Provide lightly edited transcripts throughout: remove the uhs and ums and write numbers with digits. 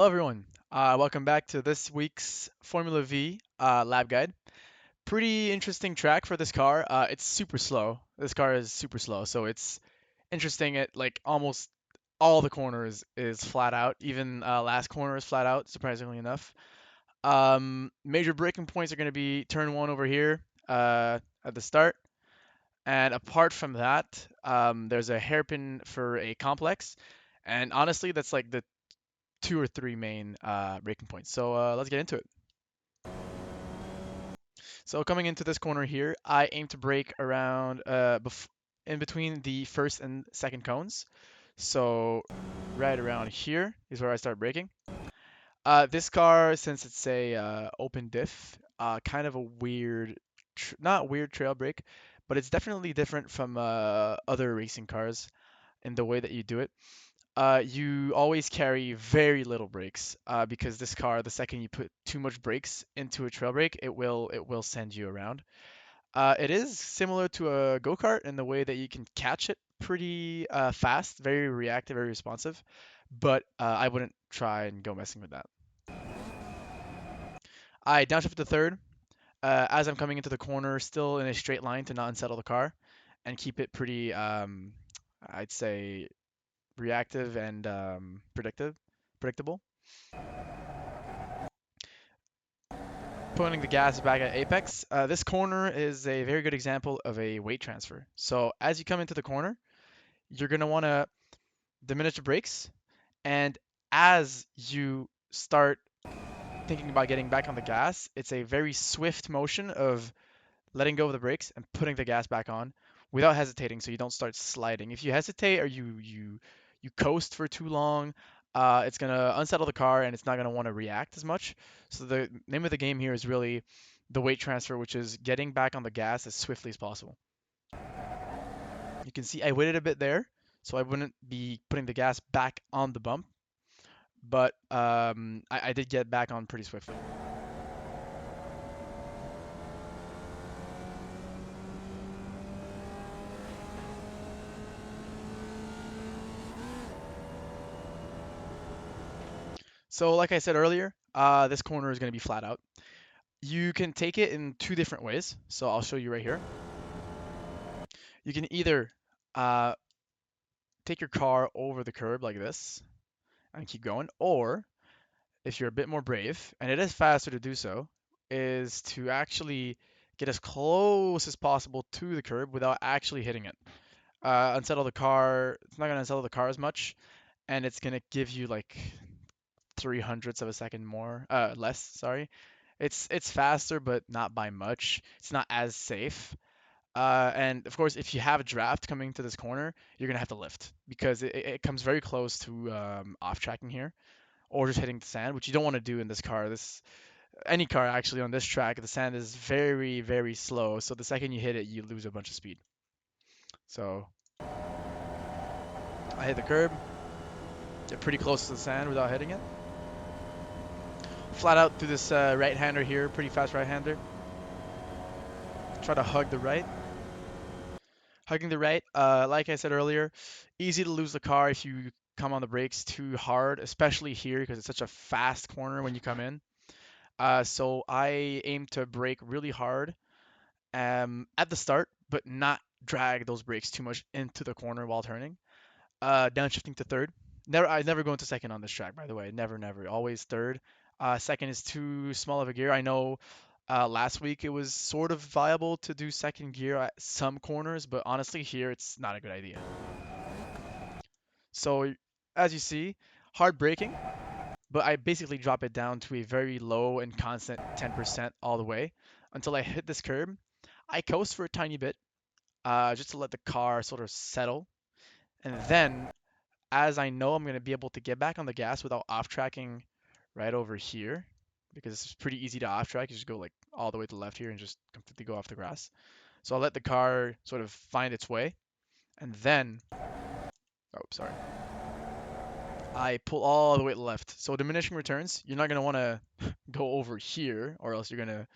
Hello everyone, welcome back to this week's Formula Vee lab guide. Pretty interesting track for this car. It's super slow. This car is super slow, so it's interesting at like almost all the corners is flat out. Even last corner is flat out, surprisingly enough. Major braking points are going to be turn one over here at the start. And apart from that, there's a hairpin for a complex. And honestly, that's like the two or three main braking points. So let's get into it. So coming into this corner here, I aim to brake around in between the first and second cones. So right around here is where I start braking. This car, since it's a open diff, kind of a weird, not weird trail brake, but it's definitely different from other racing cars in the way that you do it. You always carry very little brakes because this car, the second you put too much brakes into a trail brake, it will send you around. It is similar to a go-kart in the way that you can catch it pretty fast, very reactive, very responsive, but I wouldn't try and go messing with that. I downshift to third as I'm coming into the corner, still in a straight line to not unsettle the car and keep it pretty, I'd say, reactive and predictable. Putting the gas back at apex. This corner is a very good example of a weight transfer. So as you come into the corner, you're going to want to diminish the brakes, and as you start thinking about getting back on the gas, it's a very swift motion of letting go of the brakes and putting the gas back on without hesitating so you don't start sliding. If you hesitate or you coast for too long, it's going to unsettle the car and it's not going to want to react as much. So the name of the game here is really the weight transfer, which is getting back on the gas as swiftly as possible. You can see I waited a bit there, so I wouldn't be putting the gas back on the bump, but I did get back on pretty swiftly. So like I said earlier, this corner is going to be flat out. You can take it in two different ways. So I'll show you right here. You can either uh, take your car over the curb like this and keep going, or if you're a bit more brave, and it is faster to do so, is to actually get as close as possible to the curb without actually hitting it. Unsettle the car. It's not going to unsettle the car as much, and it's going to give you like 300ths of a second less. Sorry. It's faster, but not by much. It's not as safe. And of course, if you have a draft coming to this corner, you're gonna have to lift because it comes very close to off tracking here, or just hitting the sand, which you don't want to do in this car. This any car actually on this track, the sand is very very slow. So the second you hit it, you lose a bunch of speed. So I hit the curb, get pretty close to the sand without hitting it. Flat out through this right-hander here, pretty fast right-hander. Try to hug the right. Hugging the right, like I said earlier, easy to lose the car if you come on the brakes too hard, especially here because it's such a fast corner when you come in. So I aim to brake really hard at the start, but not drag those brakes too much into the corner while turning. Downshifting to third. I never go into second on this track, by the way. Never, never. Always third. Second is too small of a gear. I know last week it was sort of viable to do second gear at some corners, but honestly here it's not a good idea. So as you see, hard braking, but I basically drop it down to a very low and constant 10% all the way until I hit this curb. I coast for a tiny bit, just to let the car sort of settle, and then as I know I'm going to be able to get back on the gas without off tracking right over here, because it's pretty easy to off track. You just go like all the way to the left here and just completely go off the grass. So I'll let the car sort of find its way, and then, oh, sorry, I pull all the way to the left. So diminishing returns, you're not going to want to go over here, or else you're going to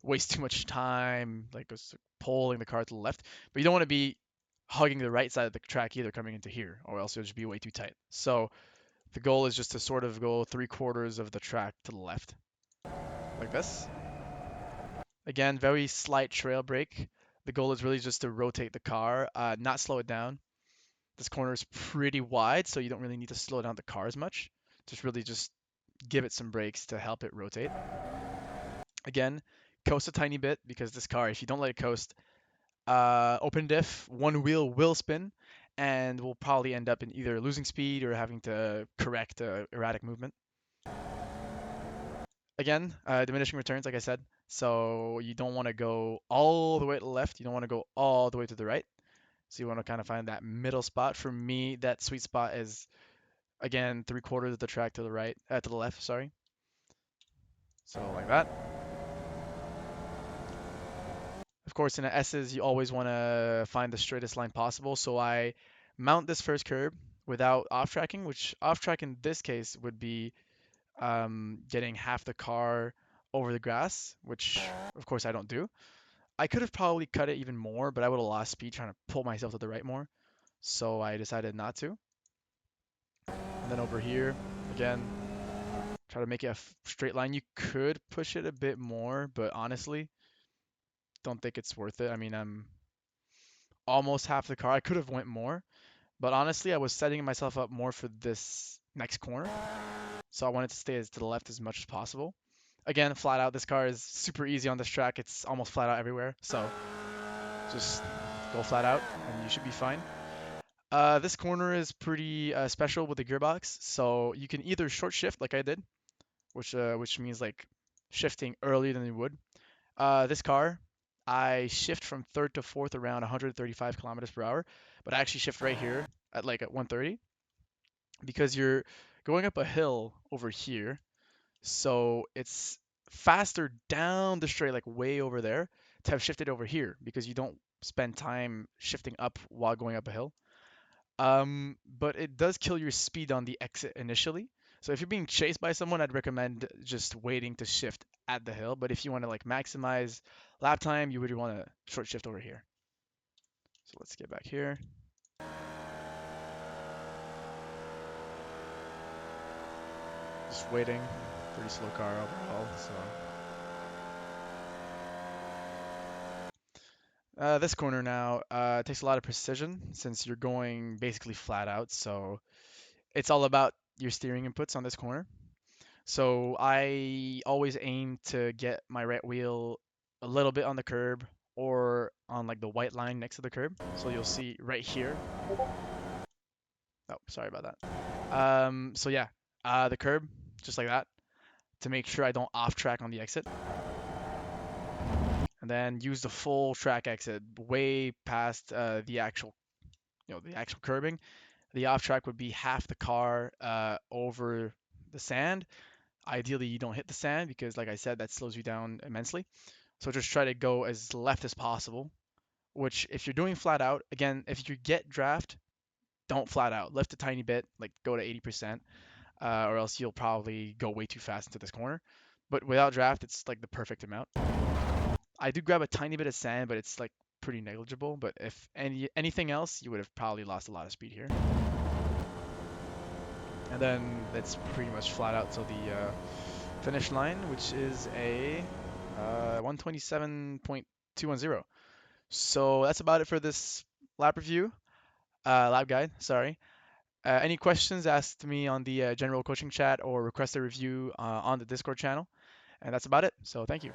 waste too much time, like just pulling the car to the left. But you don't want to be hugging the right side of the track either coming into here, or else you'll just be way too tight. So The goal is just to sort of go 3/4 of the track to the left, like this. Again, very slight trail brake. The goal is really just to rotate the car, not slow it down. This corner is pretty wide, so you don't really need to slow down the car as much. Just give it some brakes to help it rotate. Again, coast a tiny bit because this car, if you don't let it coast, open diff, one wheel will spin, and we'll probably end up in either losing speed or having to correct erratic movement. Again, diminishing returns, like I said. So you don't want to go all the way to the left. You don't want to go all the way to the right. So you want to kind of find that middle spot. For me, that sweet spot is, again, 3/4 of the track to the right, to the left, sorry. So like that. Of course, in the S's, you always want to find the straightest line possible. So I mount this first curb without off tracking, which off track in this case would be getting half the car over the grass, which of course I don't do. I could have probably cut it even more, but I would have lost speed trying to pull myself to the right more. So I decided not to. And then over here, again, try to make it a straight line. You could push it a bit more, but honestly, don't think it's worth it. I mean, I'm almost half the car. I could have went more, but honestly, I was setting myself up more for this next corner. So I wanted to stay as to the left as much as possible. Again, flat out, this car is super easy on this track. It's almost flat out everywhere. So just go flat out and you should be fine. This corner is pretty special with the gearbox. So you can either short shift like I did, which means like shifting earlier than you would. This car, I shift from third to fourth around 135 kilometers per hour, but I actually shift right here at 130 because you're going up a hill over here. So it's faster down the straight, like way over there, to have shifted over here because you don't spend time shifting up while going up a hill. But it does kill your speed on the exit initially. So if you're being chased by someone, I'd recommend just waiting to shift at the hill. But if you want to like maximize lap time, you would want to short shift over here. So let's get back here. Just waiting. Pretty slow car overall. So this corner now takes a lot of precision since you're going basically flat out. So it's all about your steering inputs on this corner. So I always aim to get my right wheel a little bit on the curb or on like the white line next to the curb. So you'll see right here. Oh, sorry about that. So yeah, the curb, just like that, to make sure I don't off track on the exit. And then use the full track exit way past the actual curbing. The off track would be half the car over the sand. Ideally, you don't hit the sand because, like I said, that slows you down immensely. So just try to go as left as possible, which if you're doing flat out, again, if you get draft, don't flat out. Lift a tiny bit, like go to 80%, or else you'll probably go way too fast into this corner. But without draft, it's like the perfect amount. I do grab a tiny bit of sand, but it's like pretty negligible. But if anything else, you would have probably lost a lot of speed here. And then that's pretty much flat out till the finish line, which is a 127.210. So that's about it for this lap review, lap guide, sorry. Any questions, ask me on the general coaching chat or request a review on the Discord channel. And that's about it. So thank you.